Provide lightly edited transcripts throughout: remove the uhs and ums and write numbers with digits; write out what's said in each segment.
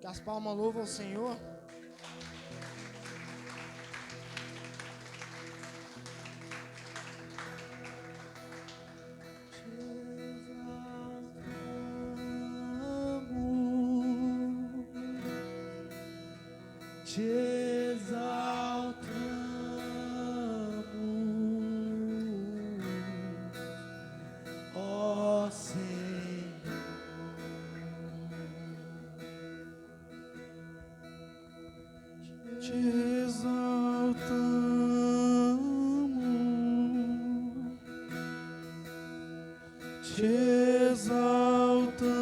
Que as palmas louvam o Senhor. Te exaltamos, ó Senhor. Te exaltamos, te exaltamos.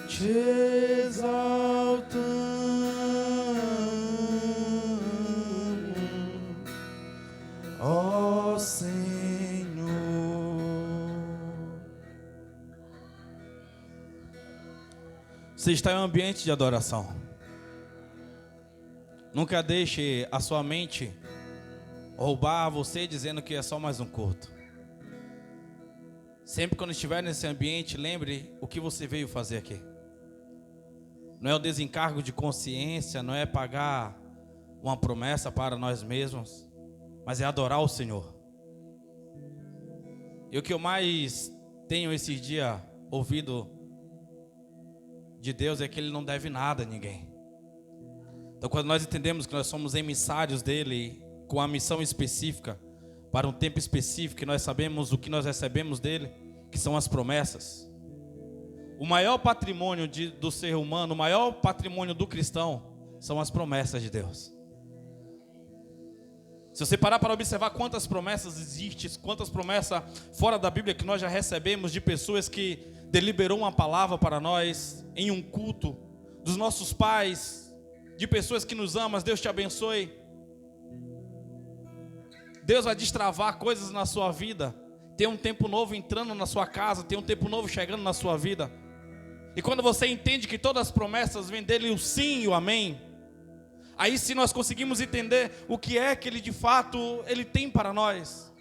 Te exaltamos, ó Senhor. Você está em um ambiente de adoração. Nunca deixe a sua mente roubar você dizendo que é só mais um culto. Sempre quando estiver nesse ambiente, lembre o que você veio fazer aqui. Não é o desencargo de consciência, não é pagar uma promessa para nós mesmos, mas é adorar o Senhor. E o que eu mais tenho esses dias ouvido de Deus é que Ele não deve nada a ninguém. Então quando nós entendemos que nós somos emissários dEle, com a missão específica, para um tempo específico, e nós sabemos o que nós recebemos dEle, que são as promessas. O maior patrimônio do ser humano, o maior patrimônio do cristão, são as promessas de Deus. Se você parar para observar quantas promessas existem, quantas promessas fora da Bíblia que nós já recebemos de pessoas que deliberou uma palavra para nós em um culto, dos nossos pais, de pessoas que nos amam, Deus te abençoe. Deus vai destravar coisas na sua vida. Tem um tempo novo entrando na sua casa, tem um tempo novo chegando na sua vida. E quando você entende que todas as promessas vêm dele, o sim e o amém, aí sim nós conseguimos entender o que é que ele de fato ele tem para nós.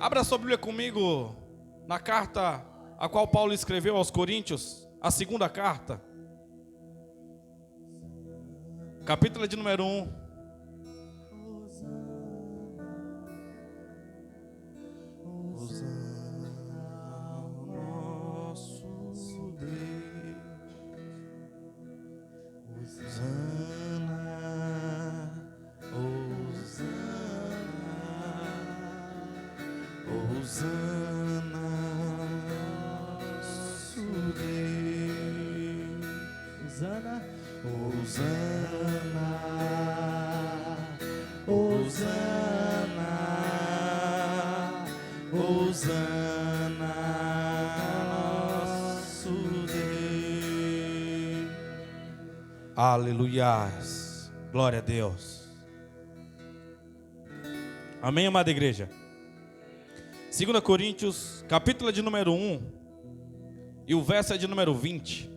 Abra sua Bíblia comigo na carta a qual Paulo escreveu aos Coríntios, a segunda carta, capítulo de número 1. Aleluias, glória a Deus. Amém, amada igreja. 2 Coríntios, capítulo de número 1, e o verso é de número 20.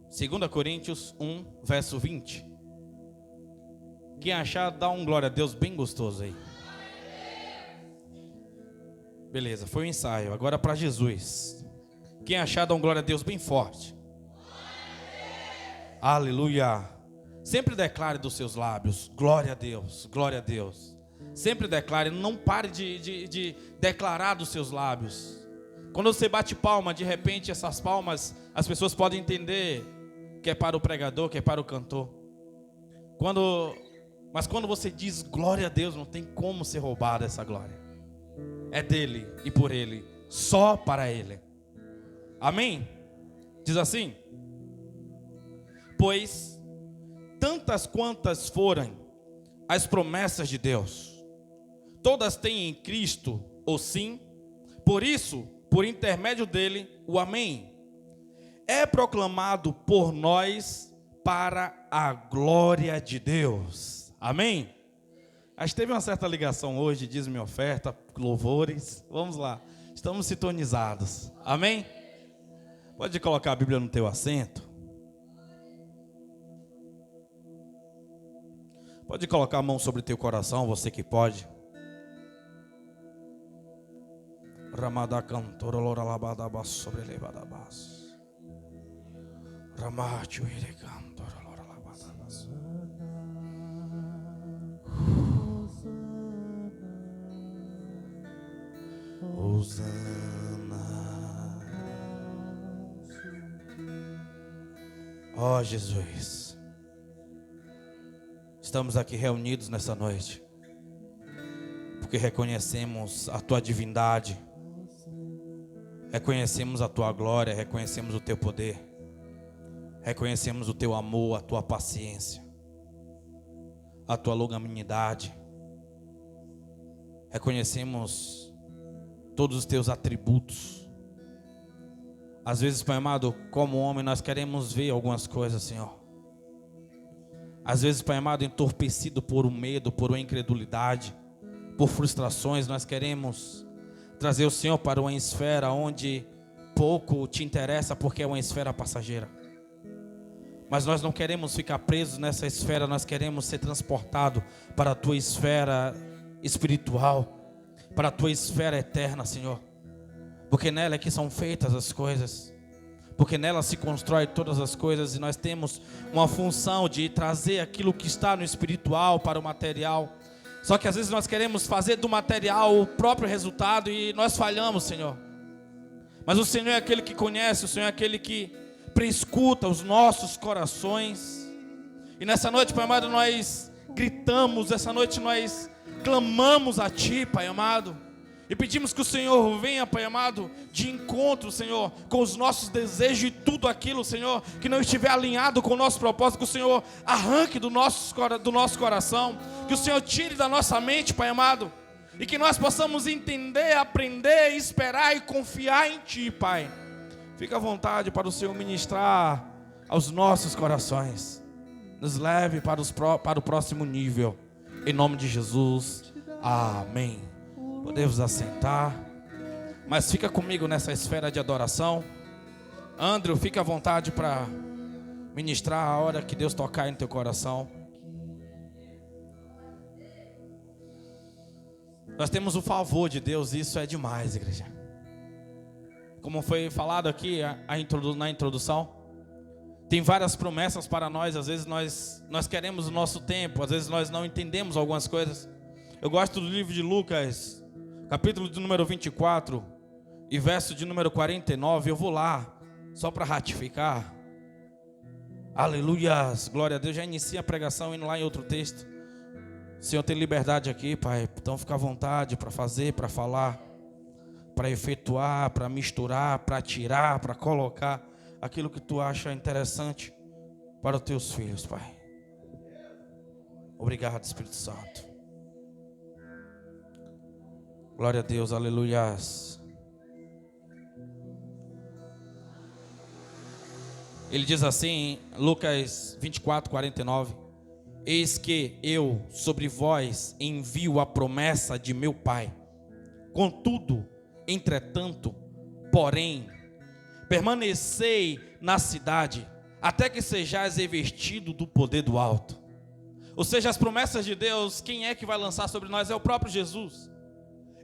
Segunda Coríntios 1, verso 20. Quem achar, dá um glória a Deus bem gostoso aí. Beleza, foi um ensaio. Agora para Jesus. Quem achar, dá um glória a Deus bem forte. Aleluia. Sempre declare dos seus lábios: glória a Deus, glória a Deus. Sempre declare, não pare de declarar dos seus lábios. Quando você bate palma, de repente essas palmas, as pessoas podem entender que é para o pregador, que é para o cantor. Mas quando você diz glória a Deus, não tem como ser roubada essa glória. É dele e por ele, só para ele. Amém? Diz assim: pois tantas quantas forem as promessas de Deus, todas têm em Cristo o sim. Por isso, por intermédio dele, o amém é proclamado por nós para a glória de Deus. Amém? Acho que teve uma certa ligação hoje, dízimo e oferta, louvores. Vamos lá, estamos sintonizados. Amém? Pode colocar a Bíblia no teu assento. Pode colocar a mão sobre o teu coração, você que pode. Ramada cantora lora labada bas sobre levada bas. Ramate o ire cantora lora labada bas. Hosana. Ó Jesus, estamos aqui reunidos nessa noite porque reconhecemos a Tua divindade, reconhecemos a Tua glória, reconhecemos o Teu poder, reconhecemos o Teu amor, a Tua paciência, a Tua longanimidade, reconhecemos todos os Teus atributos. Às vezes, Pai amado, como homem, nós queremos ver algumas coisas, Senhor. Às vezes, Pai amado, entorpecido por um medo, por uma incredulidade, por frustrações, nós queremos trazer o Senhor para uma esfera onde pouco te interessa, porque é uma esfera passageira. Mas nós não queremos ficar presos nessa esfera, nós queremos ser transportados para a Tua esfera espiritual, para a Tua esfera eterna, Senhor. Porque nela é que são feitas as coisas, porque nela se constrói todas as coisas, e nós temos uma função de trazer aquilo que está no espiritual para o material. Só que às vezes nós queremos fazer do material o próprio resultado e nós falhamos, Senhor. Mas o Senhor é aquele que conhece, o Senhor é aquele que prescuta os nossos corações. E nessa noite, Pai amado, nós gritamos, essa noite nós clamamos a Ti, Pai amado. E pedimos que o Senhor venha, Pai amado, de encontro, Senhor, com os nossos desejos e tudo aquilo, Senhor, que não estiver alinhado com o nosso propósito, que o Senhor arranque do nosso coração, que o Senhor tire da nossa mente, Pai amado, e que nós possamos entender, aprender, esperar e confiar em Ti, Pai. Fica à vontade para o Senhor ministrar aos nossos corações. Nos leve para o próximo nível. Em nome de Jesus. Amém. Podemos assentar. Mas fica comigo nessa esfera de adoração. Andrew, fica à vontade para ministrar a hora que Deus tocar no teu coração. Nós temos o favor de Deus, isso é demais, igreja. Como foi falado aqui na introdução, tem várias promessas para nós. Às vezes nós queremos o nosso tempo, às vezes nós não entendemos algumas coisas. Eu gosto do livro de Lucas, capítulo de número 24 e verso de número 49. Eu vou lá, só para ratificar. Aleluias, glória a Deus. Já inicia a pregação indo lá em outro texto. O Senhor tem liberdade aqui, Pai. Então fica à vontade para fazer, para falar, para efetuar, para misturar, para tirar, para colocar aquilo que Tu acha interessante para os Teus filhos, Pai. Obrigado, Espírito Santo. Glória a Deus, aleluias. Ele diz assim, Lucas 24, 49. Eis que eu sobre vós envio a promessa de meu Pai. Contudo, entretanto, porém, permanecei na cidade, até que sejais revestido do poder do alto. Ou seja, as promessas de Deus, quem é que vai lançar sobre nós? É o próprio Jesus.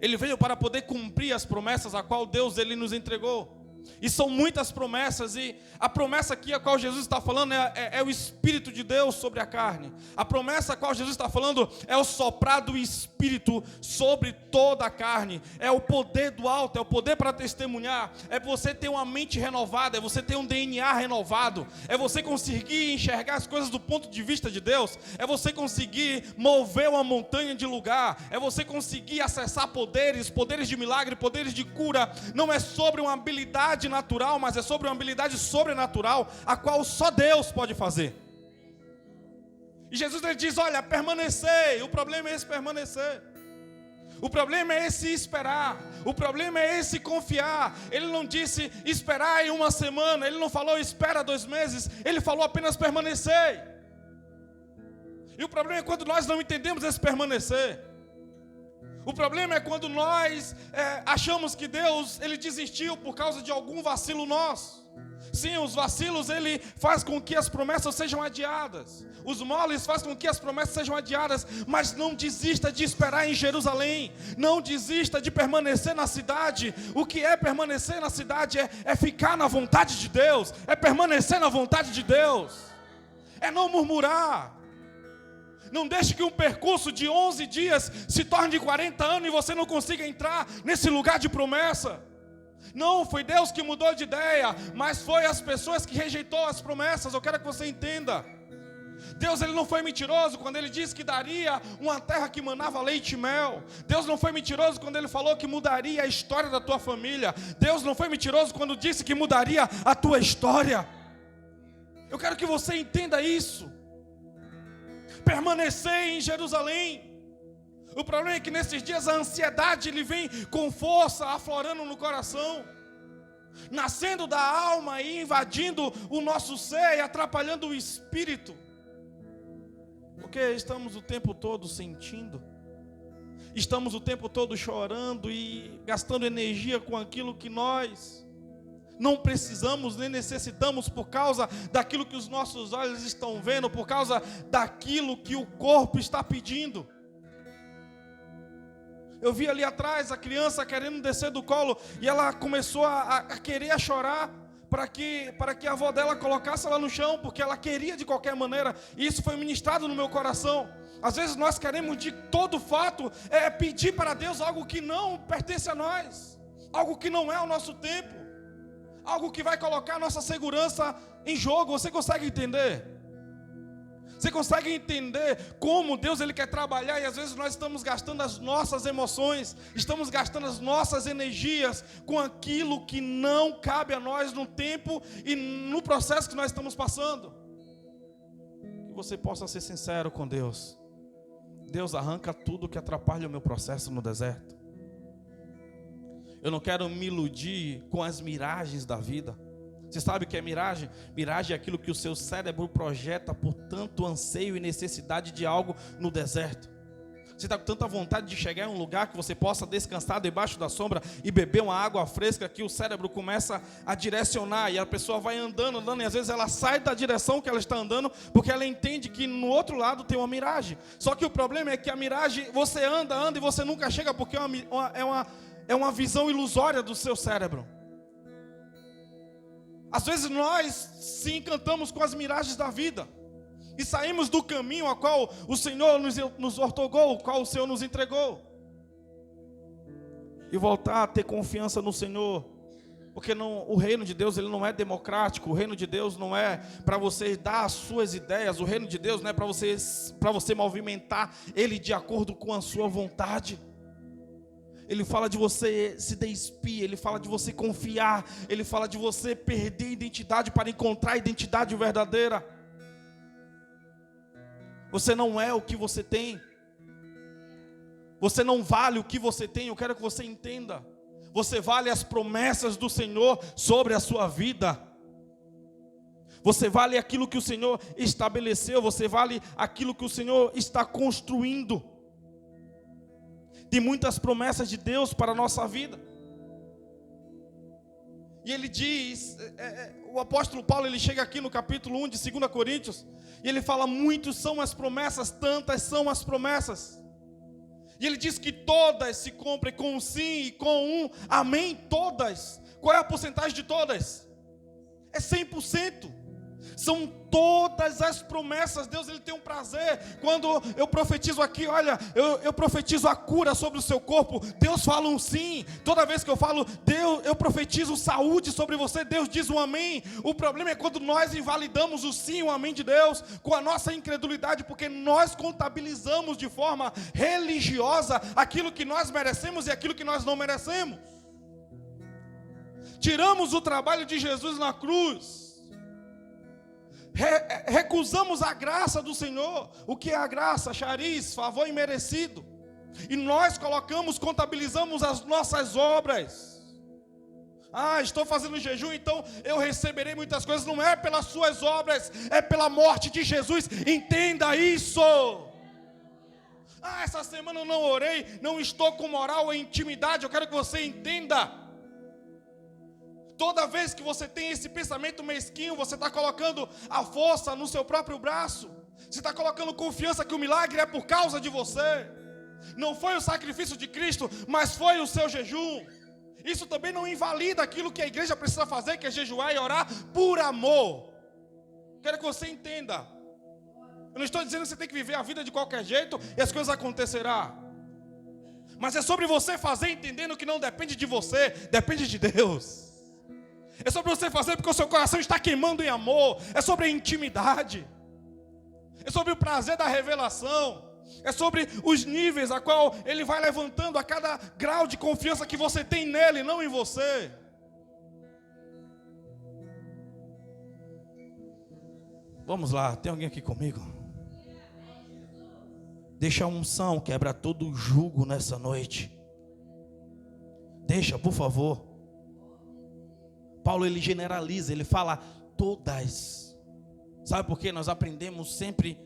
Ele veio para poder cumprir as promessas a qual Deus ele nos entregou. E são muitas promessas, e a promessa aqui a qual Jesus está falando é o Espírito de Deus sobre a carne. A promessa a qual Jesus está falando é o soprar do Espírito sobre toda a carne. É o poder do alto, é o poder para testemunhar. É você ter uma mente renovada, é você ter um DNA renovado. É você conseguir enxergar as coisas do ponto de vista de Deus. É você conseguir mover uma montanha de lugar. É você conseguir acessar poderes de milagre, poderes de cura. Não é sobre uma habilidade natural, mas é sobre uma habilidade sobrenatural, a qual só Deus pode fazer. E Jesus ele diz, olha, permanecei. O problema é esse permanecer. O problema é esse esperar. O problema é esse confiar. Ele não disse esperar em uma semana. Ele não falou espera 2 meses. Ele falou apenas permanecer. E o problema é quando nós não entendemos esse permanecer. O problema é quando nós achamos que Deus ele desistiu por causa de algum vacilo nosso. Sim, os vacilos ele faz com que as promessas sejam adiadas. Os moles fazem com que as promessas sejam adiadas. Mas não desista de esperar em Jerusalém. Não desista de permanecer na cidade. O que é permanecer na cidade é ficar na vontade de Deus. É permanecer na vontade de Deus. É não murmurar. Não deixe que um percurso de 11 dias se torne de 40 anos e você não consiga entrar nesse lugar de promessa. Não foi Deus que mudou de ideia, mas foi as pessoas que rejeitou as promessas. Eu quero que você entenda. Deus ele não foi mentiroso quando ele disse que daria uma terra que manava leite e mel. Deus não foi mentiroso quando ele falou que mudaria a história da tua família. Deus não foi mentiroso quando disse que mudaria a tua história. Eu quero que você entenda isso. Permanecer em Jerusalém. O problema é que nesses dias a ansiedade ele vem com força aflorando no coração, nascendo da alma e invadindo o nosso ser e atrapalhando o espírito, porque estamos o tempo todo sentindo, estamos o tempo todo chorando e gastando energia com aquilo que nós não precisamos nem necessitamos, por causa daquilo que os nossos olhos estão vendo, por causa daquilo que o corpo está pedindo. Eu vi ali atrás a criança querendo descer do colo e ela começou a querer chorar para que a avó dela colocasse ela no chão, porque ela queria de qualquer maneira, e isso foi ministrado no meu coração. Às vezes nós queremos de todo fato pedir para Deus algo que não pertence a nós, algo que não é o nosso tempo, algo que vai colocar a nossa segurança em jogo. Você consegue entender? Você consegue entender como Deus ele quer trabalhar e às vezes nós estamos gastando as nossas emoções, estamos gastando as nossas energias com aquilo que não cabe a nós no tempo e no processo que nós estamos passando? Que você possa ser sincero com Deus. Deus, arranca tudo que atrapalha o meu processo no deserto. Eu não quero me iludir com as miragens da vida. Você sabe o que é miragem? Miragem é aquilo que o seu cérebro projeta por tanto anseio e necessidade de algo no deserto. Você está com tanta vontade de chegar em um lugar que você possa descansar debaixo da sombra e beber uma água fresca, que o cérebro começa a direcionar e a pessoa vai andando e às vezes ela sai da direção que ela está andando porque ela entende que no outro lado tem uma miragem. Só que o problema é que a miragem, você anda e você nunca chega, porque é uma visão ilusória do seu cérebro. Às vezes nós se encantamos com as miragens da vida e saímos do caminho a qual o Senhor nos ortogou, o qual o Senhor nos entregou, e voltar a ter confiança no Senhor, porque o reino de Deus ele não é democrático. O reino de Deus não é para você dar as suas ideias. O reino de Deus não é para você movimentar ele de acordo com a sua vontade. Ele fala de você se despir, ele fala de você confiar, ele fala de você perder a identidade para encontrar a identidade verdadeira. Você não é o que você tem, você não vale o que você tem. Eu quero que você entenda, você vale as promessas do Senhor sobre a sua vida. Você vale aquilo que o Senhor estabeleceu, você vale aquilo que o Senhor está construindo. Tem muitas promessas de Deus para a nossa vida. E ele diz, o apóstolo Paulo, ele chega aqui no capítulo 1 de 2 Coríntios, e ele fala: muitos são as promessas, tantas são as promessas. E ele diz que todas se cumprem com um sim e com um amém, todas. Qual é a porcentagem de todas? É 100%. São todas as promessas. Deus ele tem um prazer quando eu profetizo aqui, olha, eu profetizo a cura sobre o seu corpo, Deus fala um sim. Toda vez que eu falo, Deus, eu profetizo saúde sobre você, Deus diz um amém. O problema é quando nós invalidamos o sim e o amém de Deus com a nossa incredulidade, porque nós contabilizamos de forma religiosa aquilo que nós merecemos e aquilo que nós não merecemos. Tiramos o trabalho de Jesus na cruz, recusamos a graça do Senhor. O que é a graça? Chariz, favor imerecido. E nós contabilizamos as nossas obras. Estou fazendo jejum, então eu receberei muitas coisas. Não é pelas suas obras, é pela morte de Jesus. Entenda isso. Essa semana eu não orei, não estou com moral ou intimidade. Eu quero que você entenda. Toda vez que você tem esse pensamento mesquinho, você está colocando a força no seu próprio braço. Você está colocando confiança que o milagre é por causa de você. Não foi o sacrifício de Cristo, mas foi o seu jejum. Isso também não invalida aquilo que a igreja precisa fazer, que é jejuar e orar por amor. Quero que você entenda. Eu não estou dizendo que você tem que viver a vida de qualquer jeito e as coisas acontecerão. Mas é sobre você fazer entendendo que não depende de você, depende de Deus. É sobre você fazer porque o seu coração está queimando em amor. É sobre a intimidade. É sobre o prazer da revelação. É sobre os níveis a qual Ele vai levantando a cada grau de confiança que você tem nele, não em você. Vamos lá, tem alguém aqui comigo? Deixa a unção quebrar todo o jugo nessa noite. Deixa, por favor. Paulo, ele generaliza, ele fala todas. Sabe por quê? Nós aprendemos sempre,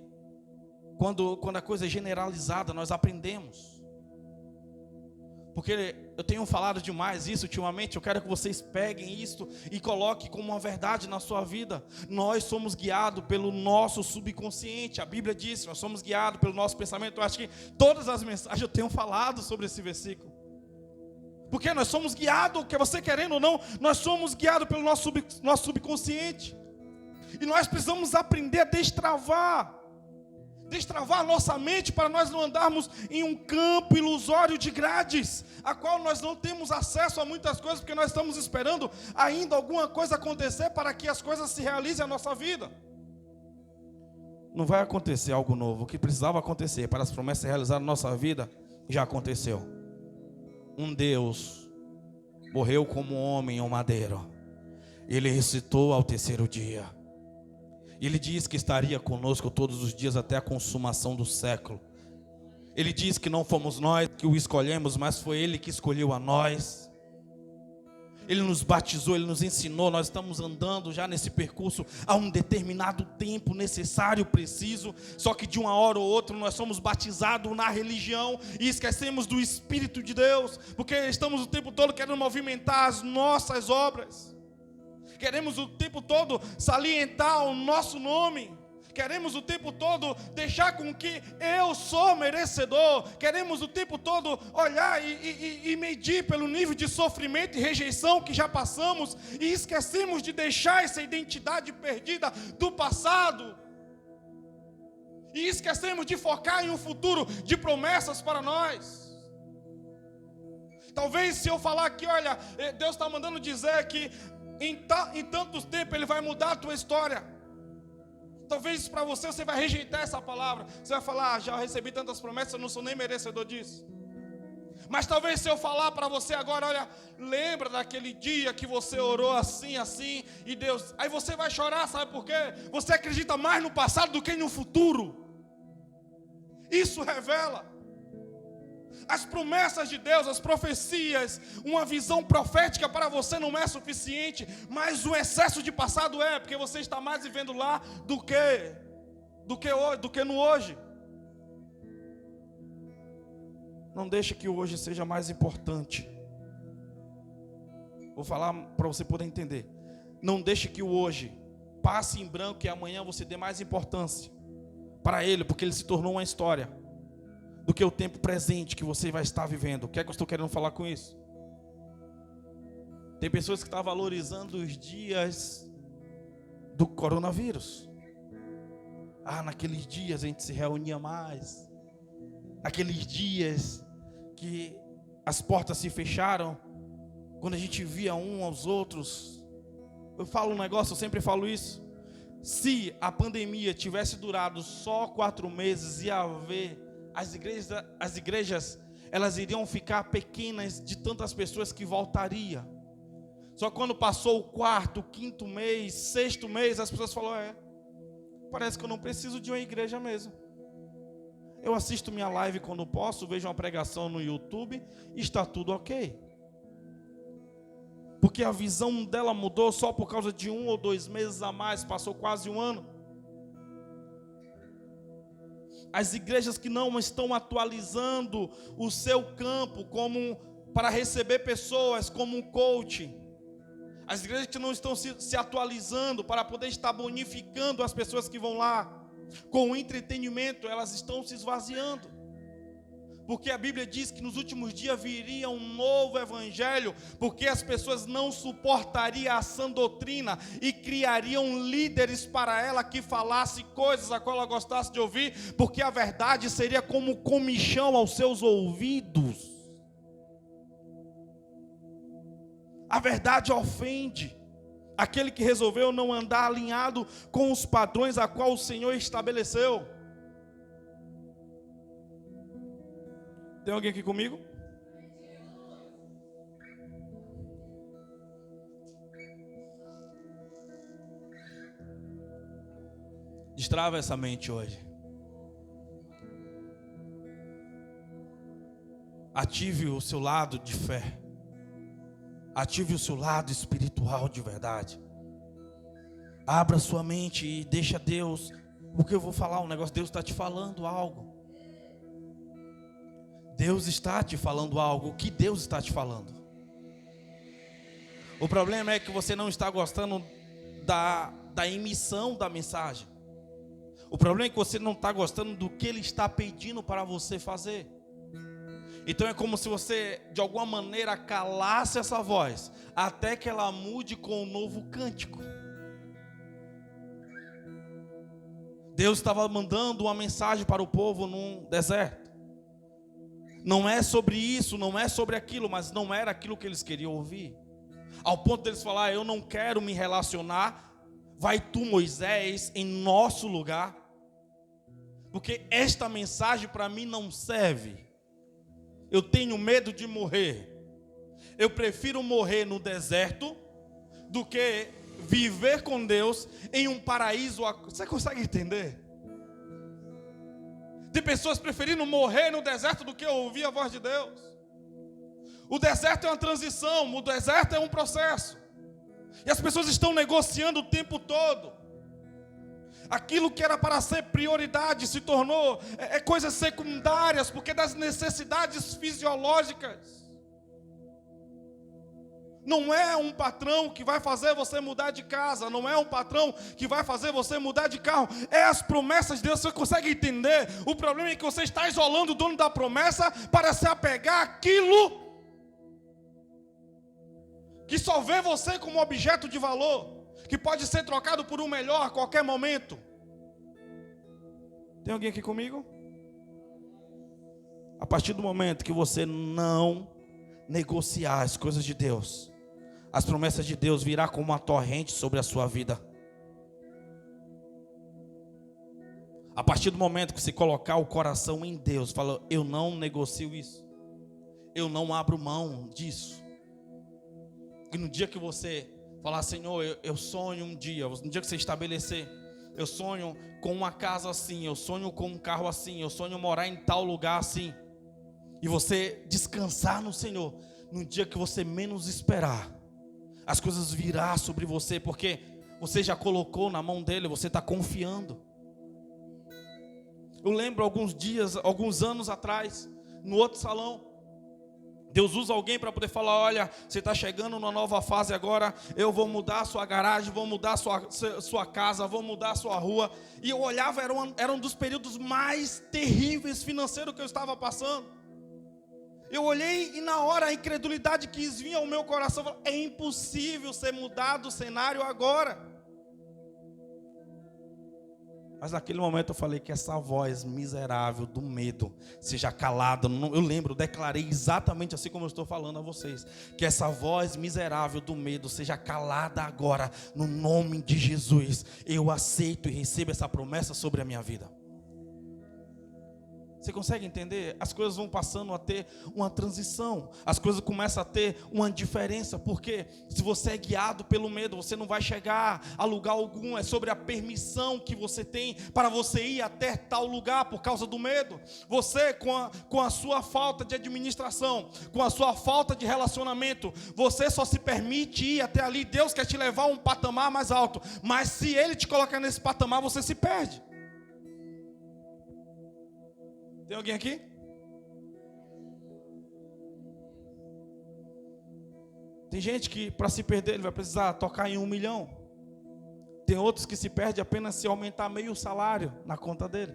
quando a coisa é generalizada, nós aprendemos. Porque eu tenho falado demais isso ultimamente, eu quero que vocês peguem isso e coloquem como uma verdade na sua vida. Nós somos guiados pelo nosso subconsciente, a Bíblia diz, nós somos guiados pelo nosso pensamento. Eu acho que todas as mensagens eu tenho falado sobre esse versículo. Porque nós somos guiados, que você querendo ou não, nós somos guiados pelo nosso subconsciente. E nós precisamos aprender a destravar a nossa mente para nós não andarmos em um campo ilusório de grades, a qual nós não temos acesso a muitas coisas, porque nós estamos esperando ainda alguma coisa acontecer para que as coisas se realizem na nossa vida. Não vai acontecer algo novo. O que precisava acontecer para as promessas se realizarem na nossa vida, já aconteceu. Um Deus morreu como homem em um madeiro. Ele ressuscitou ao terceiro dia. Ele diz que estaria conosco todos os dias até a consumação do século. Ele diz que não fomos nós que o escolhemos, mas foi Ele que escolheu a nós. Ele nos batizou, Ele nos ensinou. Nós estamos andando já nesse percurso há um determinado tempo necessário, preciso. Só que de uma hora ou outra nós somos batizados na religião e esquecemos do Espírito de Deus, porque estamos o tempo todo querendo movimentar as nossas obras. Queremos o tempo todo salientar o nosso nome. Queremos o tempo todo deixar com que eu sou merecedor. Queremos o tempo todo olhar e medir pelo nível de sofrimento e rejeição que já passamos. E esquecemos de deixar essa identidade perdida do passado. E esquecemos de focar em um futuro de promessas para nós. Talvez se eu falar aqui, olha, Deus está mandando dizer que em tantos tempos Ele vai mudar a tua história. Talvez para você vai rejeitar essa palavra. Você vai falar, já recebi tantas promessas, eu não sou nem merecedor disso. Mas talvez se eu falar para você agora, olha, lembra daquele dia que você orou assim, assim, e Deus, aí você vai chorar, sabe por quê? Você acredita mais no passado do que no futuro. Isso revela as promessas de Deus, as profecias. Uma visão profética para você não é suficiente, mas o excesso de passado é, porque você está mais vivendo lá do que no hoje. Não deixe que o hoje seja mais importante. Vou falar para você poder entender. Não deixe que o hoje passe em branco e amanhã você dê mais importância para ele, porque ele se tornou uma história, do que o tempo presente que você vai estar vivendo. O que é que eu estou querendo falar com isso? Tem pessoas que estão valorizando os dias do coronavírus. Naqueles dias a gente se reunia mais. Naqueles dias que as portas se fecharam, quando a gente via um aos outros. Eu falo um negócio, eu sempre falo isso. Se a pandemia tivesse durado só 4 meses, ia haver as igrejas, elas iriam ficar pequenas de tantas pessoas que voltaria. Só quando passou o 4º, 5º mês, 6º mês, as pessoas falaram, parece que eu não preciso de uma igreja mesmo. Eu assisto minha live quando posso, vejo uma pregação no YouTube, e está tudo ok. Porque a visão dela mudou só por causa de 1 ou 2 meses a mais, passou quase um ano. As igrejas que não estão atualizando o seu campo como para receber pessoas como um coach. As igrejas que não estão se atualizando para poder estar bonificando as pessoas que vão lá. Com o entretenimento, elas estão se esvaziando. Porque a Bíblia diz que nos últimos dias viria um novo evangelho, porque as pessoas não suportariam a sã doutrina e criariam líderes para ela que falasse coisas a qual ela gostasse de ouvir, porque a verdade seria como comichão aos seus ouvidos. A verdade ofende aquele que resolveu não andar alinhado com os padrões a qual o Senhor estabeleceu. Tem alguém aqui comigo? Destrava essa mente hoje. Ative o seu lado de fé. Ative o seu lado espiritual de verdade. Abra sua mente e deixa Deus. Porque eu vou falar um negócio, Deus está te falando algo. Deus está te falando algo. O que Deus está te falando? O problema é que você não está gostando da emissão da mensagem. O problema é que você não está gostando do que Ele está pedindo para você fazer. Então é como se você de alguma maneira calasse essa voz, até que ela mude com um novo cântico. Deus estava mandando uma mensagem para o povo num deserto. Não é sobre isso, não é sobre aquilo, mas não era aquilo que eles queriam ouvir. Ao ponto deles falar, eu não quero me relacionar, vai tu, Moisés, em nosso lugar. Porque esta mensagem para mim não serve. Eu tenho medo de morrer. Eu prefiro morrer no deserto do que viver com Deus em um paraíso. Você consegue entender? Tem pessoas preferindo morrer no deserto do que ouvir a voz de Deus. O deserto é uma transição, o deserto é um processo. E as pessoas estão negociando o tempo todo. Aquilo que era para ser prioridade se tornou coisas secundárias, porque das necessidades fisiológicas. Não é um patrão que vai fazer você mudar de casa, não é um patrão que vai fazer você mudar de carro, é as promessas de Deus. Você consegue entender? O problema é que você está isolando o dono da promessa para se apegar àquilo que só vê você como objeto de valor, que pode ser trocado por um melhor a qualquer momento. Tem alguém aqui comigo? A partir do momento que você não negociar as coisas de Deus, as promessas de Deus virá como uma torrente sobre a sua vida. A partir do momento que você colocar o coração em Deus, fala, eu não negocio isso, eu não abro mão disso. E no dia que você falar, Senhor, eu sonho um dia, no dia que você estabelecer, eu sonho com uma casa assim, eu sonho com um carro assim, eu sonho morar em tal lugar assim, e você descansar no Senhor, no dia que você menos esperar, as coisas virão sobre você, porque você já colocou na mão dele, você está confiando. Eu lembro alguns anos atrás, no outro salão, Deus usa alguém para poder falar, olha, você está chegando numa nova fase agora, eu vou mudar a sua garagem, vou mudar a sua casa, vou mudar a sua rua. E eu olhava, era um dos períodos mais terríveis financeiros que eu estava passando. Eu olhei e na hora a incredulidade quis vir ao meu coração, falei, é impossível ser mudado o cenário agora. Mas naquele momento eu falei que essa voz miserável do medo seja calada. Eu lembro, eu declarei exatamente assim como eu estou falando a vocês. Que essa voz miserável do medo seja calada agora, no nome de Jesus. Eu aceito e recebo essa promessa sobre a minha vida. Você consegue entender? As coisas vão passando a ter uma transição. As coisas começam a ter uma diferença. Porque se você é guiado pelo medo, você não vai chegar a lugar algum. É sobre a permissão que você tem para você ir até tal lugar por causa do medo. Você com a sua falta de administração, com a sua falta de relacionamento, você só se permite ir até ali. Deus quer te levar a um patamar mais alto. Mas se Ele te colocar nesse patamar, você se perde. Tem alguém aqui? Tem gente que para se perder ele vai precisar tocar em 1 milhão. Tem outros que se perdem apenas se aumentar meio salário na conta dele.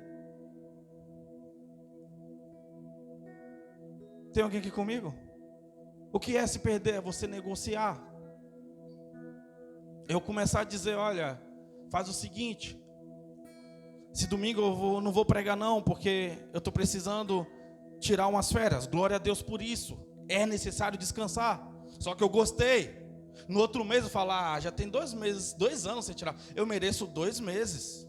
Tem alguém aqui comigo? O que é se perder? É você negociar. Eu começar a dizer, olha, faz o seguinte. Se domingo eu não vou pregar não, porque eu estou precisando tirar umas férias. Glória a Deus por isso. É necessário descansar. Só que eu gostei. No outro mês eu falo, já tem 2 meses, 2 anos sem tirar. Eu mereço 2 meses.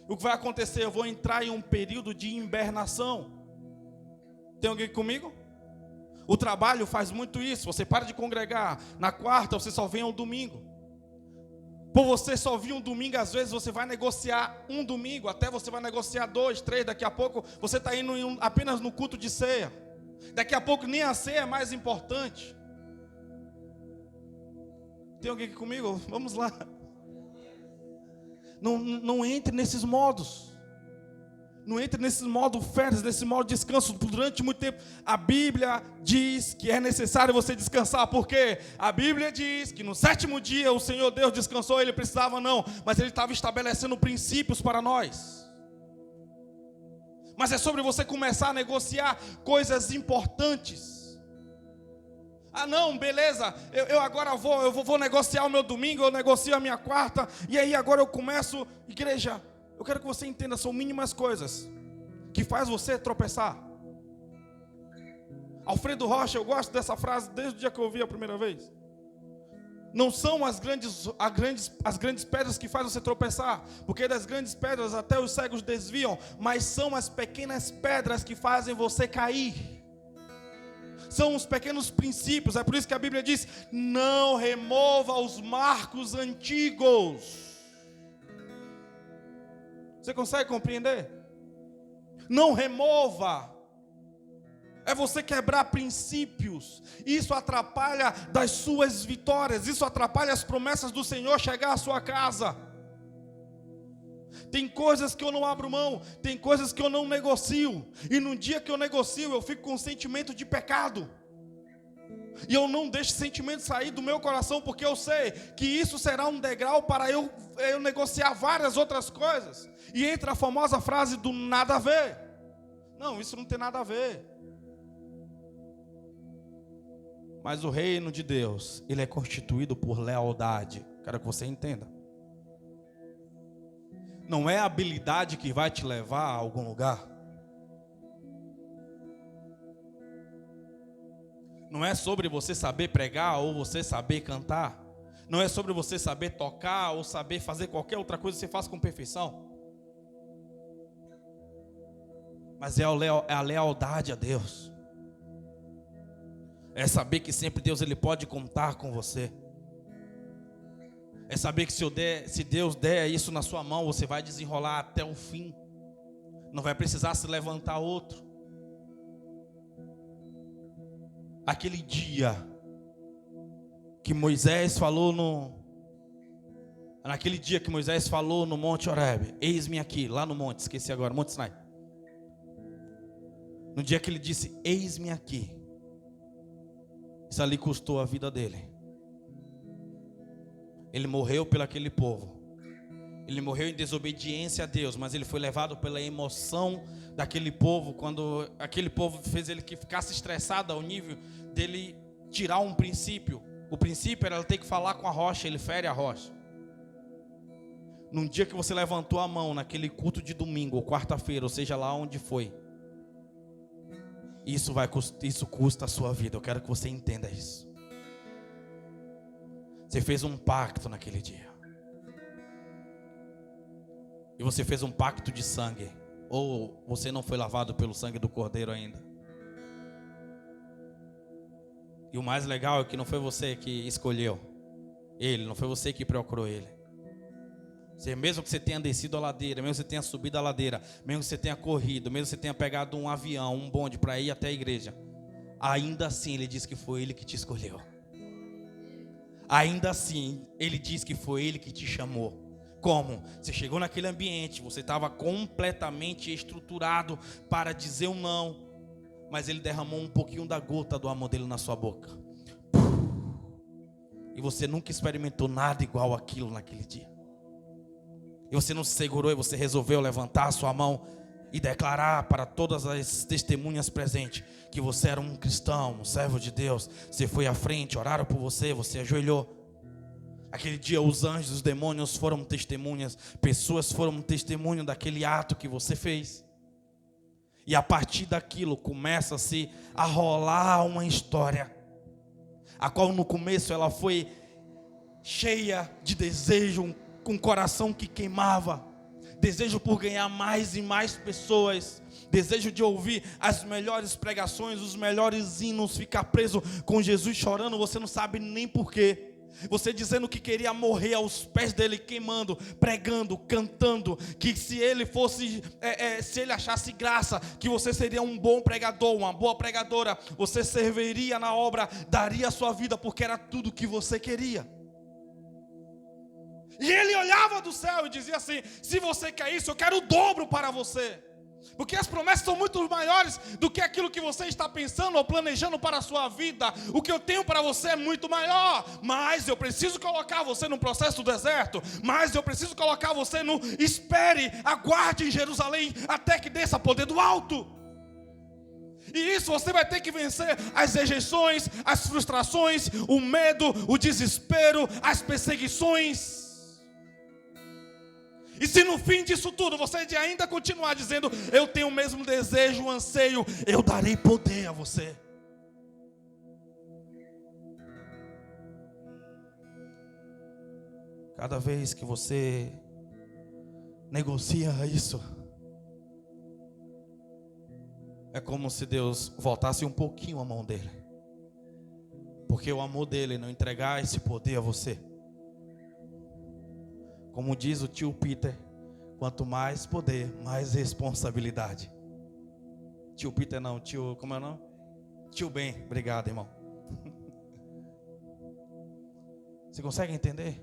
O que vai acontecer? Eu vou entrar em um período de hibernação. Tem alguém comigo? O trabalho faz muito isso. Você para de congregar. Na quarta você só vem ao domingo. Por você só vir um domingo, às vezes você vai negociar um domingo. Até você vai negociar 2, 3. Daqui a pouco você está indo apenas no culto de ceia. Daqui a pouco nem a ceia é mais importante. Tem alguém aqui comigo? Vamos lá. Não entre nesses modos. Não entre nesse modo férias, nesse modo descanso. Durante muito tempo, a Bíblia diz que é necessário você descansar. Porque a Bíblia diz que no 7º dia o Senhor Deus descansou. Ele precisava não, mas Ele estava estabelecendo princípios para nós. Mas é sobre você começar a negociar coisas importantes. Não, beleza, eu agora vou negociar o meu domingo, eu negocio a minha quarta, e aí agora eu começo. Igreja, eu quero que você entenda, são mínimas coisas que faz você tropeçar. Alfredo Rocha, eu gosto dessa frase desde o dia que eu ouvi a primeira vez. Não são as grandes pedras que fazem você tropeçar, porque das grandes pedras até os cegos desviam, mas são as pequenas pedras que fazem você cair. São os pequenos princípios. É por isso que a Bíblia diz: não remova os marcos antigos. Você consegue compreender? Não remova. É você quebrar princípios. Isso atrapalha das suas vitórias. Isso atrapalha as promessas do Senhor chegar à sua casa. Tem coisas que eu não abro mão. Tem coisas que eu não negocio. E no dia que eu negocio, eu fico com um sentimento de pecado. E eu não deixo esse sentimento sair do meu coração, porque eu sei que isso será um degrau para eu negociar várias outras coisas. E entra a famosa frase do nada a ver. Não, isso não tem nada a ver. Mas o reino de Deus, ele é constituído por lealdade. Quero que você entenda. Não é a habilidade que vai te levar a algum lugar. Não é sobre você saber pregar ou você saber cantar. Não é sobre você saber tocar ou saber fazer qualquer outra coisa que você faça com perfeição. Mas é a lealdade a Deus. É saber que sempre Deus ele pode contar com você. É saber que se Deus der isso na sua mão, você vai desenrolar até o fim. Não vai precisar se levantar outro. Aquele dia que Moisés falou naquele dia que Moisés falou no Monte Horebe: eis-me aqui, lá no monte, esqueci agora, Monte Sinai. No dia que ele disse: eis-me aqui, isso ali custou a vida dele. Ele morreu pelo aquele povo. Ele morreu em desobediência a Deus, mas ele foi levado pela emoção daquele povo, quando aquele povo fez ele que ficasse estressado ao nível dele tirar um princípio. O princípio era ele ter que falar com a rocha, ele fere a rocha. Num dia que você levantou a mão, naquele culto de domingo ou quarta-feira, ou seja lá onde foi, isso custa a sua vida. Eu quero que você entenda isso. Você fez um pacto naquele dia. E você fez um pacto de sangue. Ou você não foi lavado pelo sangue do Cordeiro ainda. E o mais legal é que não foi você que escolheu ele, não foi você que procurou ele. Mesmo que você tenha descido a ladeira, mesmo que você tenha subido a ladeira, mesmo que você tenha corrido, mesmo que você tenha pegado um avião, um bonde para ir até a igreja, ainda assim ele diz que foi ele que te escolheu. Ainda assim ele diz que foi ele que te chamou. Como? Você chegou naquele ambiente, você estava completamente estruturado para dizer um não, mas ele derramou um pouquinho da gota do amor dele na sua boca. E você nunca experimentou nada igual aquilo naquele dia. E você não se segurou e você resolveu levantar a sua mão e declarar para todas as testemunhas presentes que você era um cristão, um servo de Deus. Você foi à frente, oraram por você, você ajoelhou. Aquele dia os anjos, os demônios foram testemunhas, pessoas foram testemunho daquele ato que você fez. E a partir daquilo começa-se a rolar uma história, a qual no começo ela foi cheia de desejo, com o coração que queimava, desejo por ganhar mais e mais pessoas, desejo de ouvir as melhores pregações, os melhores hinos, ficar preso com Jesus chorando, você não sabe nem porquê. Você dizendo que queria morrer aos pés dele, queimando, pregando, cantando, que se ele fosse, se ele achasse graça, que você seria um bom pregador, uma boa pregadora, você serviria na obra, daria a sua vida, porque era tudo que você queria. E ele olhava do céu e dizia assim: se você quer isso, eu quero o dobro para você. Porque as promessas são muito maiores do que aquilo que você está pensando ou planejando para a sua vida. O que eu tenho para você é muito maior. Mas eu preciso colocar você no processo do deserto. Mas eu preciso colocar você no espere, aguarde em Jerusalém até que desça poder do alto. E isso você vai ter que vencer as rejeições, as frustrações, o medo, o desespero, as perseguições. E se no fim disso tudo você ainda continuar dizendo: eu tenho o mesmo desejo, o anseio, eu darei poder a você. Cada vez que você negocia isso, é como se Deus voltasse um pouquinho a mão dele. Porque o amor dele não entregar esse poder a você. Como diz o tio Peter, quanto mais poder, mais responsabilidade. Tio Peter não, tio, como é o nome? Tio Ben, obrigado, irmão. Você consegue entender?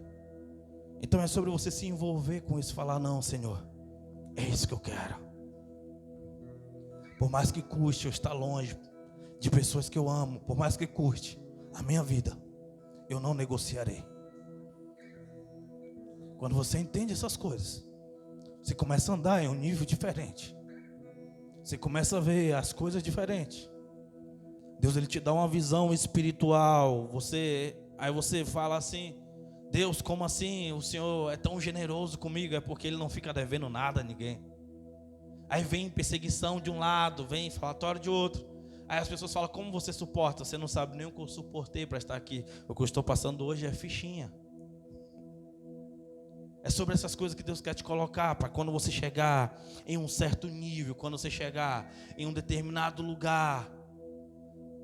Então é sobre você se envolver com isso, falar: não, Senhor, é isso que eu quero. Por mais que custe eu estar longe de pessoas que eu amo, por mais que custe a minha vida, eu não negociarei. Quando você entende essas coisas, você começa a andar em um nível diferente. Você começa a ver as coisas diferentes. Deus, ele te dá uma visão espiritual. Aí você fala assim: Deus, como assim? O Senhor é tão generoso comigo? É porque Ele não fica devendo nada a ninguém. Aí vem perseguição de um lado, vem falatório de outro. Aí as pessoas falam: como você suporta? Você não sabe nem o que eu suportei para estar aqui. O que eu estou passando hoje é fichinha. É sobre essas coisas que Deus quer te colocar, para quando você chegar em um certo nível, quando você chegar em um determinado lugar.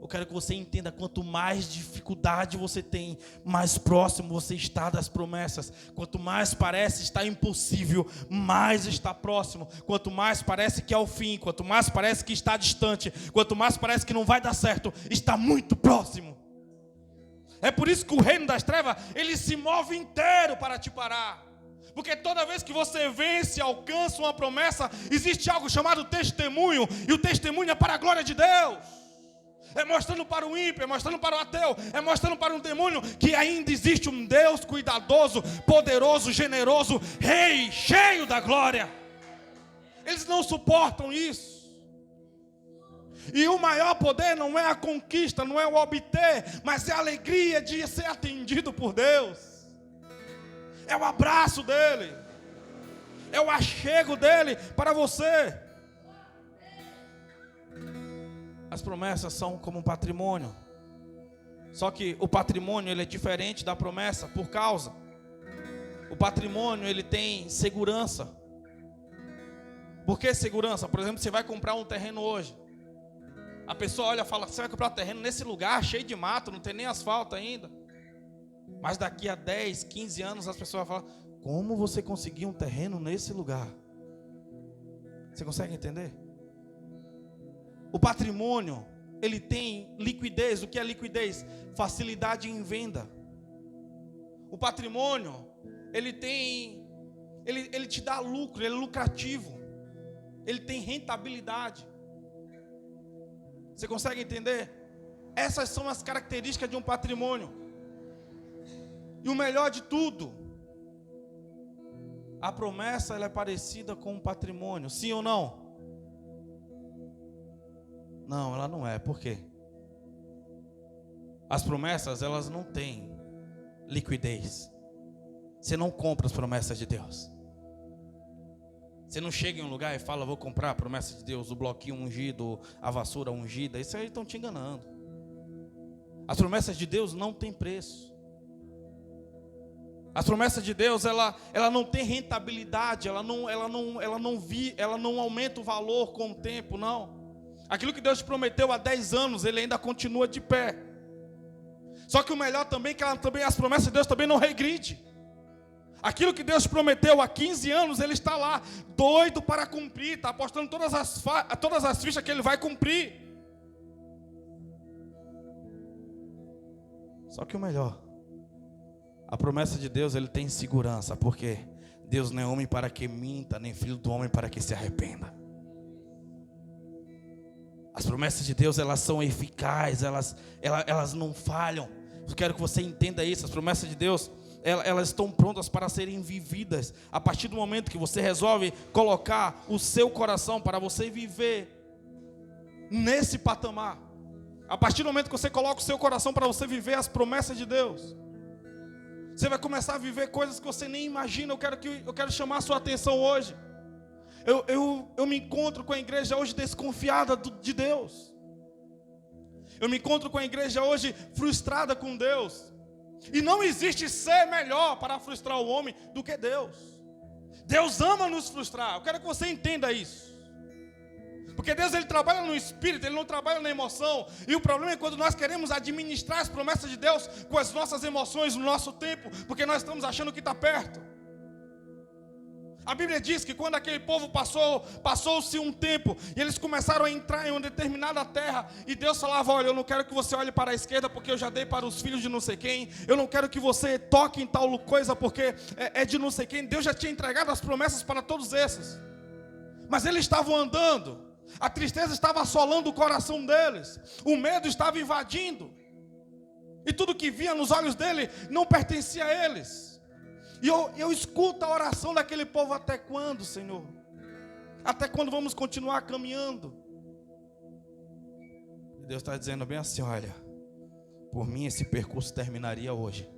Eu quero que você entenda: quanto mais dificuldade você tem, mais próximo você está das promessas. Quanto mais parece estar impossível, mais está próximo. Quanto mais parece que é o fim, quanto mais parece que está distante, quanto mais parece que não vai dar certo, está muito próximo. É por isso que o reino das trevas, ele se move inteiro para te parar. Porque toda vez que você vence, alcança uma promessa, existe algo chamado testemunho. E o testemunho é para a glória de Deus. É mostrando para o ímpio, é mostrando para o ateu, é mostrando para um demônio que ainda existe um Deus cuidadoso, poderoso, generoso, rei, cheio da glória. Eles não suportam isso. E o maior poder não é a conquista, não é o obter, mas é a alegria de ser atendido por Deus. É o abraço dele, é o achego dele para você. As promessas são como um patrimônio. Só que o patrimônio, ele é diferente da promessa por causa. O patrimônio, ele tem segurança. Por que segurança? Por exemplo, você vai comprar um terreno hoje. A pessoa olha e fala: você vai comprar um terreno nesse lugar cheio de mato, não tem nem asfalto ainda. Mas daqui a 10, 15 anos as pessoas vão falar: como você conseguiu um terreno nesse lugar? Você consegue entender? O patrimônio, ele tem liquidez. O que é liquidez? Facilidade em venda. O patrimônio, ele tem ele te dá lucro, ele é lucrativo, ele tem rentabilidade. Você consegue entender? Essas são as características de um patrimônio. E o melhor de tudo, a promessa ela é parecida com um patrimônio, sim ou não? Não, ela não é. Por quê? As promessas, elas não têm liquidez. Você não compra as promessas de Deus. Você não chega em um lugar e fala, vou comprar a promessa de Deus, o bloquinho ungido, a vassoura ungida. Isso aí estão te enganando. As promessas de Deus não têm preço. As promessas de Deus, ela não tem rentabilidade, ela não aumenta o valor com o tempo, não. Aquilo que Deus te prometeu há 10 anos, ele ainda continua de pé. Só que o melhor também é que as promessas de Deus também não regridem. Aquilo que Deus prometeu há 15 anos, ele está lá, doido para cumprir, está apostando todas as fichas que ele vai cumprir. Só que o melhor, a promessa de Deus, ele tem segurança, porque Deus não é homem para que minta, nem filho do homem para que se arrependa. As promessas de Deus, elas são eficazes, elas não falham. Eu quero que você entenda isso. As promessas de Deus, elas estão prontas para serem vividas. A partir do momento que você resolve colocar o seu coração para você viver nesse patamar. A partir do momento que você coloca o seu coração para você viver as promessas de Deus, você vai começar a viver coisas que você nem imagina. Eu quero chamar a sua atenção hoje. Eu me encontro com a igreja hoje desconfiada de Deus. Eu me encontro com a igreja hoje frustrada com Deus. E não existe ser melhor para frustrar o homem do que Deus. Deus ama nos frustrar. Eu quero que você entenda isso. Porque Deus, ele trabalha no espírito, ele não trabalha na emoção. E o problema é quando nós queremos administrar as promessas de Deus com as nossas emoções no nosso tempo, porque nós estamos achando que está perto. A Bíblia diz que quando aquele povo passou-se um tempo, e eles começaram a entrar em uma determinada terra, e Deus falava, olha, eu não quero que você olhe para a esquerda, porque eu já dei para os filhos de não sei quem. Eu não quero que você toque em tal coisa, porque é de não sei quem. Deus já tinha entregado as promessas para todos esses. Mas eles estavam andando, a tristeza estava assolando o coração deles, o medo estava invadindo, e tudo que via nos olhos dele não pertencia a eles. E eu escuto a oração daquele povo: até quando, Senhor? Até quando vamos continuar caminhando? E Deus está dizendo bem assim: olha, por mim esse percurso terminaria hoje,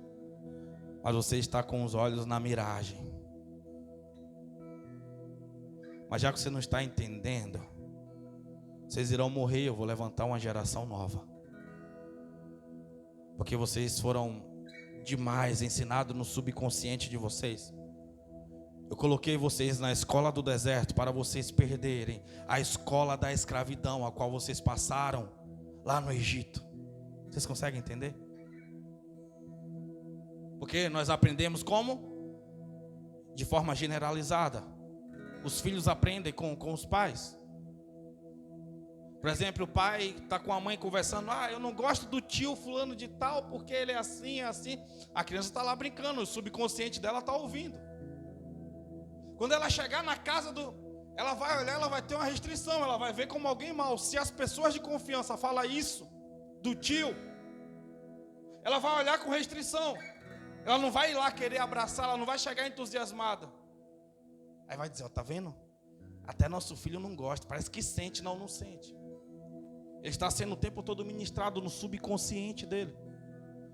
mas você está com os olhos na miragem. Mas já que você não está entendendo, vocês irão morrer, eu vou levantar uma geração nova. Porque vocês foram demais ensinados no subconsciente de vocês. Eu coloquei vocês na escola do deserto para vocês perderem a escola da escravidão a qual vocês passaram lá no Egito. Vocês conseguem entender? Porque nós aprendemos como? De forma generalizada. Os filhos aprendem com os pais. Por exemplo, o pai está com a mãe conversando: eu não gosto do tio fulano de tal, porque ele é assim, é assim. A criança está lá brincando, o subconsciente dela está ouvindo. Quando ela chegar na casa ela vai olhar, ela vai ter uma restrição, ela vai ver como alguém mau. Se as pessoas de confiança falam isso do tio, ela vai olhar com restrição. Ela não vai ir lá querer abraçar, ela não vai chegar entusiasmada. Aí vai dizer: tá vendo? Até nosso filho não gosta, parece que sente, não sente. Ele está sendo o tempo todo ministrado no subconsciente dele,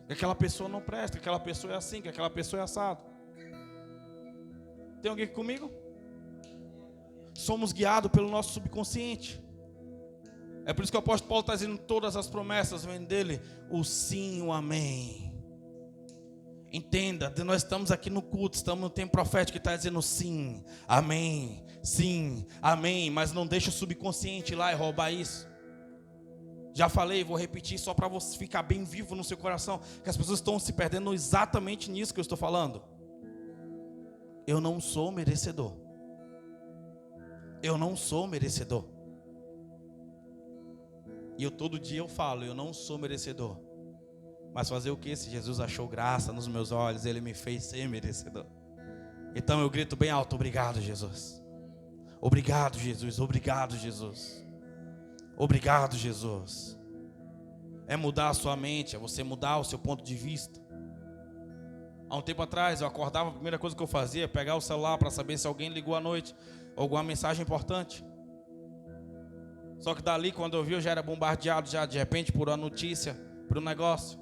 que aquela pessoa não presta, que aquela pessoa é assim, que aquela pessoa é assado. Tem alguém aqui comigo? Somos guiados pelo nosso subconsciente. É por isso que o apóstolo Paulo está dizendo: todas as promessas vêm dele, o sim, o amém. Entenda, nós estamos aqui no culto, estamos no tempo profético que está dizendo sim, amém, mas não deixa o subconsciente ir lá e roubar isso. Já falei, vou repetir só para você ficar bem vivo no seu coração, que as pessoas estão se perdendo exatamente nisso que eu estou falando. Eu não sou merecedor. Eu não sou merecedor. E todo dia eu falo: eu não sou merecedor. Mas fazer o que? Se Jesus achou graça nos meus olhos, ele me fez ser merecedor. Então eu grito bem alto: obrigado, Jesus. Obrigado, Jesus. Obrigado, Jesus. Obrigado, Jesus. É mudar a sua mente, é você mudar o seu ponto de vista. Há um tempo atrás eu acordava, a primeira coisa que eu fazia é pegar o celular para saber se alguém ligou à noite, alguma mensagem importante. Só que dali, quando eu vi, eu já era bombardeado já de repente por uma notícia, por um negócio.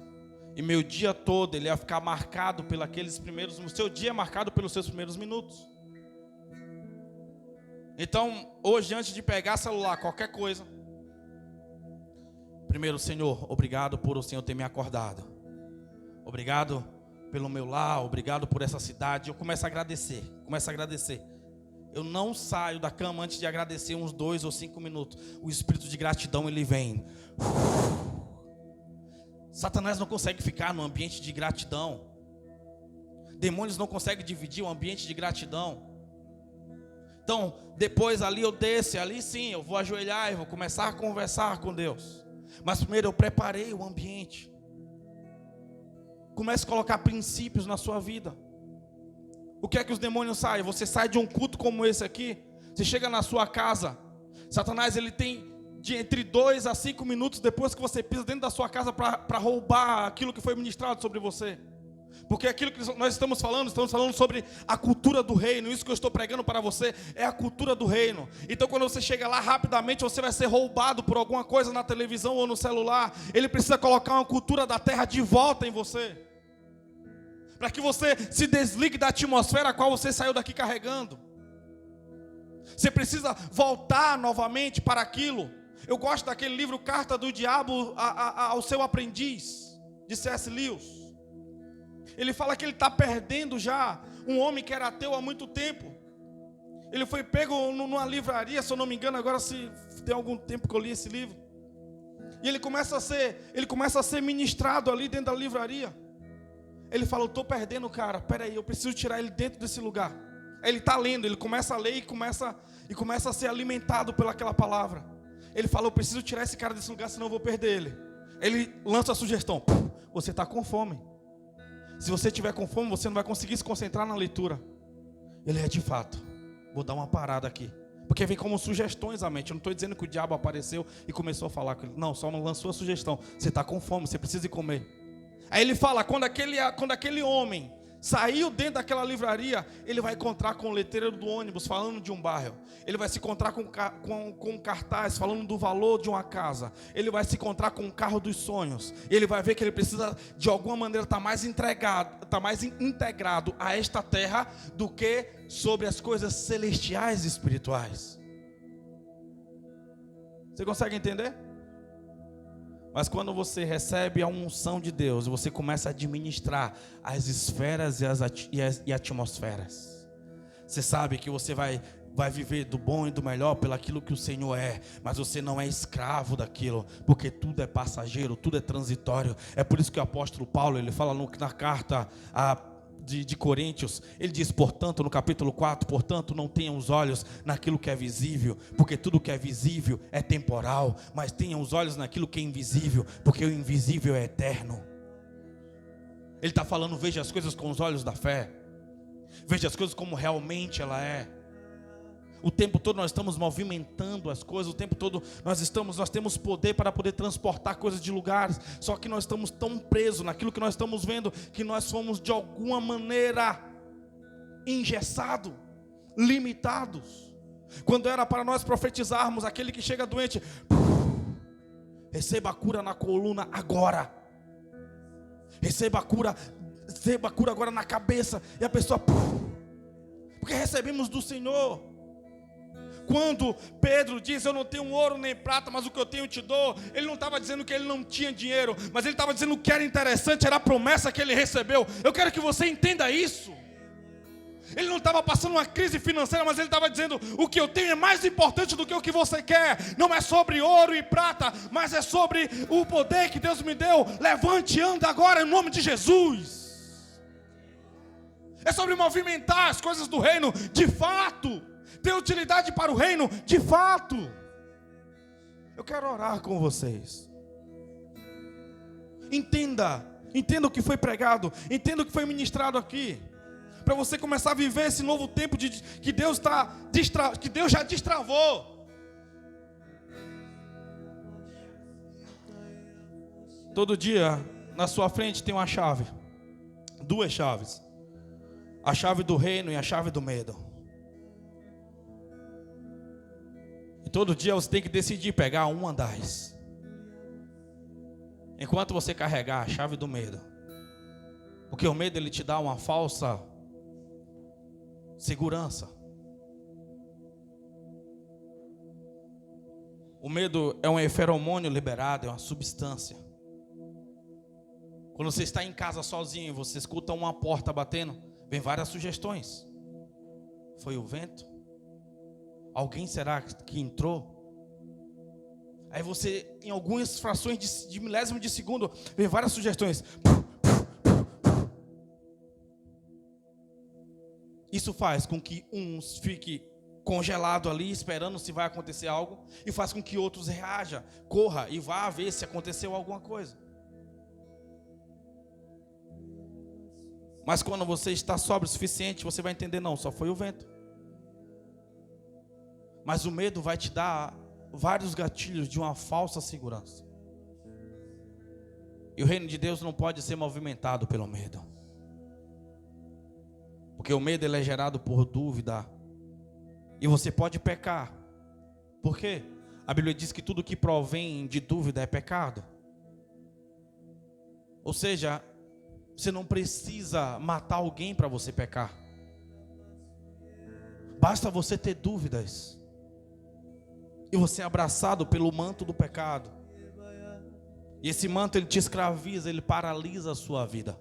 E meu dia todo ele ia ficar marcado pelos aqueles primeiros, o seu dia é marcado pelos seus primeiros minutos. Então, hoje, antes de pegar celular, qualquer coisa, primeiro, Senhor, obrigado por o Senhor ter me acordado. Obrigado pelo meu lar, obrigado por essa cidade. Eu começo a agradecer, Eu não saio da cama antes de agradecer uns 2 ou 5 minutos. O espírito de gratidão, ele vem. Satanás não consegue ficar no ambiente de gratidão. Demônios não conseguem dividir o ambiente de gratidão. Então, depois ali eu desço, ali sim, eu vou ajoelhar e vou começar a conversar com Deus. Mas primeiro eu preparei o ambiente. Comece a colocar princípios na sua vida. O que é que os demônios saem? Você sai de um culto como esse aqui, você chega na sua casa, Satanás ele tem de entre 2 a 5 minutos depois que você pisa dentro da sua casa para roubar aquilo que foi ministrado sobre você. Porque aquilo que nós estamos falando sobre a cultura do reino. Isso que eu estou pregando para você é a cultura do reino. Então quando você chega lá, rapidamente você vai ser roubado por alguma coisa na televisão ou no celular. Ele precisa colocar uma cultura da terra de volta em você, para que você se desligue da atmosfera a qual você saiu daqui carregando. Você precisa voltar novamente para aquilo. Eu gosto daquele livro Carta do Diabo ao Seu Aprendiz, de C.S. Lewis. Ele fala que ele está perdendo já um homem que era ateu há muito tempo. Ele foi pego numa livraria, se eu não me engano, agora se tem algum tempo que eu li esse livro. E ele começa a ser ministrado ali dentro da livraria. Ele fala: eu estou perdendo o cara, peraí, eu preciso tirar ele dentro desse lugar. Aí ele está lendo, ele começa a ler e começa a ser alimentado pelaquela palavra. Ele fala: eu preciso tirar esse cara desse lugar, senão eu vou perder ele. Ele lança a sugestão: você está com fome. Se você estiver com fome, você não vai conseguir se concentrar na leitura. Ele é de fato. Vou dar uma parada aqui. Porque vem como sugestões à mente. Eu não estou dizendo que o diabo apareceu e começou a falar com ele. Não, só lançou a sugestão. Você está com fome, você precisa ir comer. Aí ele fala: quando aquele homem saiu dentro daquela livraria, ele vai encontrar com o letreiro do ônibus falando de um bairro. Ele vai se encontrar com um cartaz falando do valor de uma casa. Ele vai se encontrar com um carro dos sonhos. Ele vai ver que ele precisa de alguma maneira estar mais integrado a esta terra do que sobre as coisas celestiais e espirituais. Você consegue entender? Mas quando você recebe a unção de Deus, você começa a administrar as esferas e atmosferas. Você sabe que você vai viver do bom e do melhor pelo aquilo que o Senhor é. Mas você não é escravo daquilo, porque tudo é passageiro, tudo é transitório. É por isso que o apóstolo Paulo, ele fala na carta de Coríntios, ele diz: portanto, no capítulo 4, portanto, não tenham os olhos naquilo que é visível, porque tudo que é visível é temporal, mas tenham os olhos naquilo que é invisível, porque o invisível é eterno. Ele está falando: veja as coisas com os olhos da fé, veja as coisas como realmente ela é. O tempo todo nós estamos movimentando as coisas, o tempo todo nós temos poder para poder transportar coisas de lugares, só que nós estamos tão presos naquilo que nós estamos vendo, que nós somos de alguma maneira engessados, limitados. Quando era para nós profetizarmos, aquele que chega doente, receba a cura na coluna agora, receba a cura agora na cabeça, e a pessoa, porque recebemos do Senhor. Quando Pedro diz: eu não tenho ouro nem prata, mas o que eu tenho te dou, ele não estava dizendo que ele não tinha dinheiro, mas ele estava dizendo o que era interessante era a promessa que ele recebeu. Eu quero que você entenda isso. Ele não estava passando uma crise financeira, mas ele estava dizendo: o que eu tenho é mais importante do que o que você quer. Não é sobre ouro e prata, mas é sobre o poder que Deus me deu. Levante e anda agora em nome de Jesus. É sobre movimentar as coisas do reino de fato, ter utilidade para o reino de fato. Eu quero orar com vocês. Entenda o que foi pregado, entenda o que foi ministrado aqui. para você começar a viver esse novo tempo que Deus que Deus já destravou. Todo dia na sua frente tem uma chave, duas chaves: a chave do reino e a chave do medo. E todo dia você tem que decidir pegar uma das. Enquanto você carregar a chave do medo, porque o medo ele te dá uma falsa segurança. O medo é um feromônio liberado, é uma substância. Quando você está em casa sozinho e você escuta uma porta batendo, vem várias sugestões. Foi o vento? Alguém será que entrou? Aí você, em algumas frações de milésimo de segundo, vem várias sugestões. Isso faz com que uns fiquem congelados ali, esperando se vai acontecer algo, e faz com que outros reajam, corra e vá ver se aconteceu alguma coisa. Mas quando você está sóbrio o suficiente, você vai entender, não, só foi o vento. Mas o medo vai te dar vários gatilhos de uma falsa segurança. E o reino de Deus não pode ser movimentado pelo medo. Porque o medo ele é gerado por dúvida. E você pode pecar. Por quê? A Bíblia diz que tudo que provém de dúvida é pecado. Ou seja, você não precisa matar alguém para você pecar. Basta você ter dúvidas. E você é abraçado pelo manto do pecado. E esse manto ele te escraviza, ele paralisa a sua vida.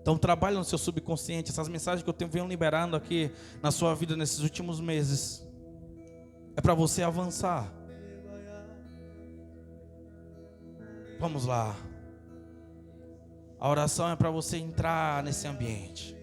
Então trabalhe no seu subconsciente. Essas mensagens que eu venho liberando aqui na sua vida nesses últimos meses é para você avançar. Vamos lá. A oração é para você entrar nesse ambiente.